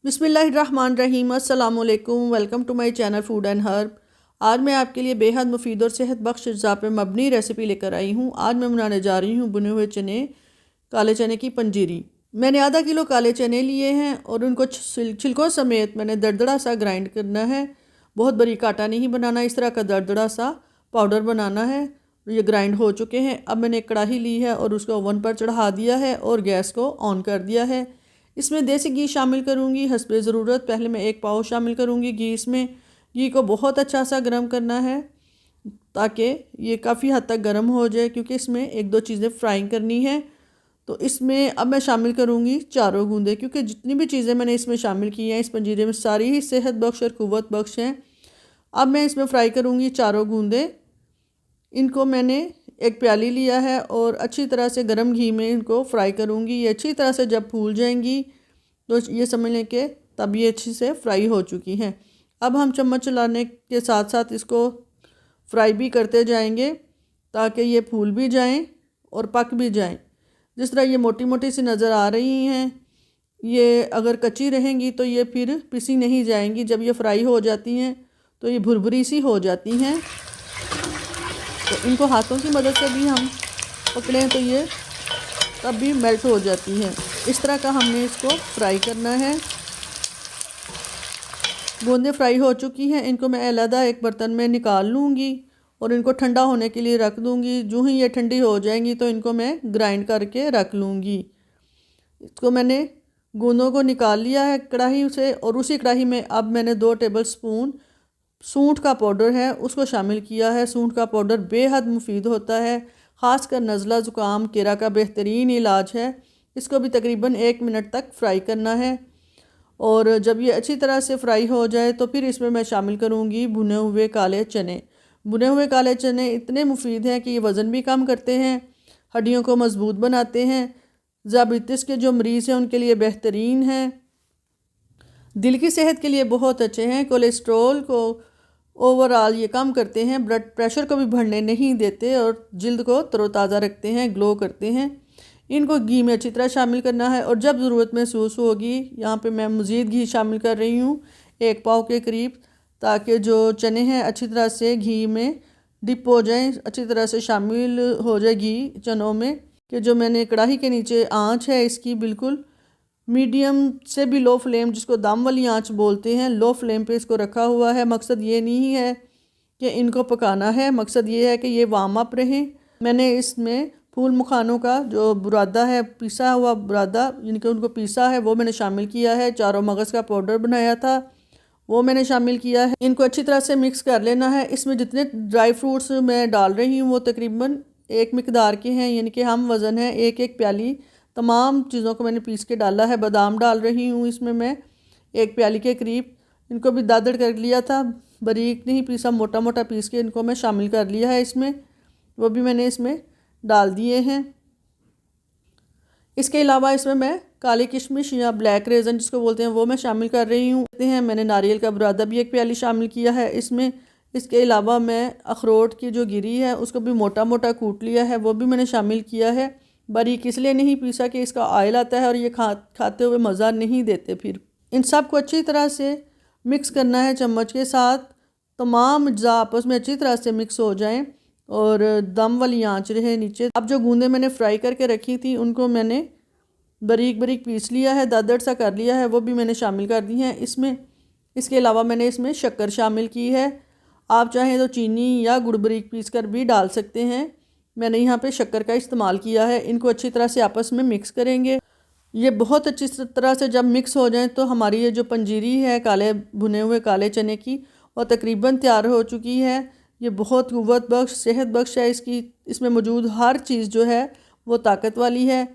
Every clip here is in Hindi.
बिस्मिल्लाहिर्रहमानिर्रहीम अस्सलामुअलैकुम। Welcome to my channel food and herb. आज मैं आपके लिए बेहद मुफीद और सेहत बख्श अज्जा पे मबनी रेसिपी लेकर आई हूँ। आज मैं बनाने जा रही हूँ बुने हुए चने, काले चने की पंजीरी। मैंने आधा किलो काले चने लिए हैं और उनको छिलकों समेत मैंने दरदड़ा सा ग्राइंड करना है। बहुत बारीक आटा नहीं बनाना, इस तरह का दरदड़ा सा पाउडर बनाना है। ये ग्राइंड हो चुके हैं। अब मैंने एक कढ़ाई ली है और उसको ओवन पर चढ़ा दिया है और गैस को ऑन कर दिया है। इसमें देसी घी शामिल करूँगी हस्बे ज़रूरत। पहले मैं 1 पाव शामिल करूँगी घी। इसमें घी को बहुत अच्छा सा गर्म करना है ताकि ये काफ़ी हद तक गर्म हो जाए, क्योंकि इसमें 1-2 चीज़ें फ्राइंग करनी है। तो इसमें अब मैं शामिल करूँगी चारों गूंदे, क्योंकि जितनी भी चीज़ें मैंने इसमें शामिल की हैं इस पंजीरे में सारी ही सेहत बख्श और क़ुव्वत बख्श हैं। अब मैं इसमें फ्राई करूँगी चारों गूंदे। इनको मैंने एक प्याली लिया है और अच्छी तरह से गर्म घी में इनको फ्राई करूँगी। ये अच्छी तरह से जब फूल जाएंगी तो ये समझ लें कि तब ये अच्छी से फ्राई हो चुकी हैं। अब हम चम्मच चलाने के साथ साथ इसको फ्राई भी करते जाएंगे ताकि ये फूल भी जाएं और पक भी जाएं। जिस तरह ये मोटी मोटी सी नज़र आ रही हैं, ये अगर कच्ची रहेंगी तो ये फिर पिसी नहीं जाएंगी। जब ये फ्राई हो जाती हैं तो ये भुरभुरी सी हो जाती हैं। तो इनको हाथों की मदद से भी हम पकड़ें तो ये तब भी मेल्ट हो जाती हैं। इस तरह का हमने इसको फ्राई करना है। बूंदें फ्राई हो चुकी हैं। इनको मैं अलहदा एक बर्तन में निकाल लूँगी और इनको ठंडा होने के लिए रख दूँगी। जो ही ये ठंडी हो जाएंगी तो इनको मैं ग्राइंड करके रख लूँगी। इसको मैंने गूंदों को निकाल लिया है कढ़ाई से, और उसी कढ़ाई में अब मैंने 2 टेबल स्पून सूंठ का पाउडर है उसको शामिल किया है। सूंठ का पाउडर बेहद मुफीद होता है, ख़ासकर नज़ला ज़ुकाम केरा का बेहतरीन इलाज है। इसको भी तकरीबन 1 मिनट तक फ्राई करना है। और जब ये अच्छी तरह से फ्राई हो जाए तो फिर इसमें मैं शामिल करूँगी भुने हुए काले चने। भुने हुए काले चने इतने मुफीद हैं कि ये वज़न भी कम करते हैं, हड्डियों को मज़बूत बनाते हैं। ज़ाबितिस के जो मरीज़ हैं उनके लिए बेहतरीन हैं, दिल की सेहत के लिए बहुत अच्छे हैं, कोलेस्ट्रॉल को ओवरऑल ये कम करते हैं, ब्लड प्रेशर को भी बढ़ने नहीं देते और जल्द को तरोताज़ा रखते हैं, ग्लो करते हैं। इनको घी में अच्छी तरह शामिल करना है और जब ज़रूरत महसूस होगी, यहाँ पे मैं मज़ीद घी शामिल कर रही हूँ 1 पाव के करीब, ताकि जो चने हैं अच्छी तरह से घी में डिप हो जाएं, अच्छी तरह से शामिल हो जाए घी चनों में। कि जो मैंने कढ़ाई के नीचे आँच है इसकी बिल्कुल मीडियम से भी लो फ्लेम, जिसको दम वाली आंच बोलते हैं, लो फ्लेम पे इसको रखा हुआ है। मकसद ये नहीं है कि इनको पकाना है, मकसद ये है कि ये वार्म अप रहें। मैंने इसमें फूल मखानों का जो बुरादा है, पिसा हुआ बुरादा, जिनके उनको पीसा है, वो मैंने शामिल किया है। चारों मगज़ का पाउडर बनाया था वो मैंने शामिल किया है। इनको अच्छी तरह से मिक्स कर लेना है। इसमें जितने ड्राई फ्रूट्स मैं डाल रही हूँ वो तकरीबन एक मिकदार के हैं, यानी कि हम वज़न है 1-1 प्याली तमाम चीज़ों को मैंने पीस के डाला है। बादाम डाल रही हूँ इसमें मैं 1 प्याली के करीब। इनको भी दादड़ कर लिया था, बारीक नहीं पीसा, मोटा मोटा पीस के इनको मैं शामिल कर लिया है इसमें, वो भी मैंने इसमें डाल दिए हैं। इसके अलावा इसमें मैं काली किशमिश या ब्लैक रेज़न जिसको बोलते हैं वो मैं शामिल कर रही हूँ। मैंने नारियल का बुरादा भी 1 प्याली शामिल किया है इसमें। इसके अलावा मैं अखरोट की जो गिरी है उसको भी मोटा मोटा कूट लिया है, वो भी मैंने शामिल किया है। बारीक इसलिए नहीं पीसा कि इसका ऑयल आता है और ये खाते हुए मज़ा नहीं देते। फिर इन सब को अच्छी तरह से मिक्स करना है चम्मच के साथ। तमाम अज्जा आपस में अच्छी तरह से मिक्स हो जाएं और दम वाली आंच रहे नीचे। अब जो गूंदे मैंने फ्राई करके रखी थी उनको मैंने बारीक बारीक पीस लिया है, दादड़ सा कर लिया है, वो भी मैंने शामिल कर दी हैं इसमें। इसके अलावा मैंने इसमें शक्कर शामिल की है। आप चाहें तो चीनी या गुड़ बारीक पीस कर भी डाल सकते हैं, मैंने यहाँ पे शक्कर का इस्तेमाल किया है। इनको अच्छी तरह से आपस में मिक्स करेंगे। ये बहुत अच्छी तरह से जब मिक्स हो जाए तो हमारी ये जो पंजीरी है काले भुने हुए काले चने की, वो तकरीबन तैयार हो चुकी है। ये बहुत क़ुव्वत बख्श सेहत बख्श है। इसमें मौजूद हर चीज़ जो है वो ताकत वाली है।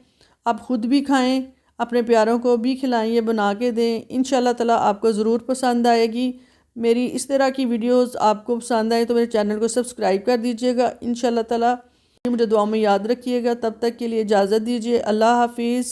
आप ख़ुद भी खाएँ, अपने प्यारों को भी खिलाएँ, ये बना के दें। इंशाल्लाह ताला आपको ज़रूर पसंद आएगी। मेरी इस तरह की वीडियोज़ आपको पसंद आए तो मेरे चैनल को सब्सक्राइब कर दीजिएगा। इंशाल्लाह ताला मुझे दुआ में याद रखिएगा। तब तक के लिए इजाज़त दीजिए। अल्लाह हाफिज़।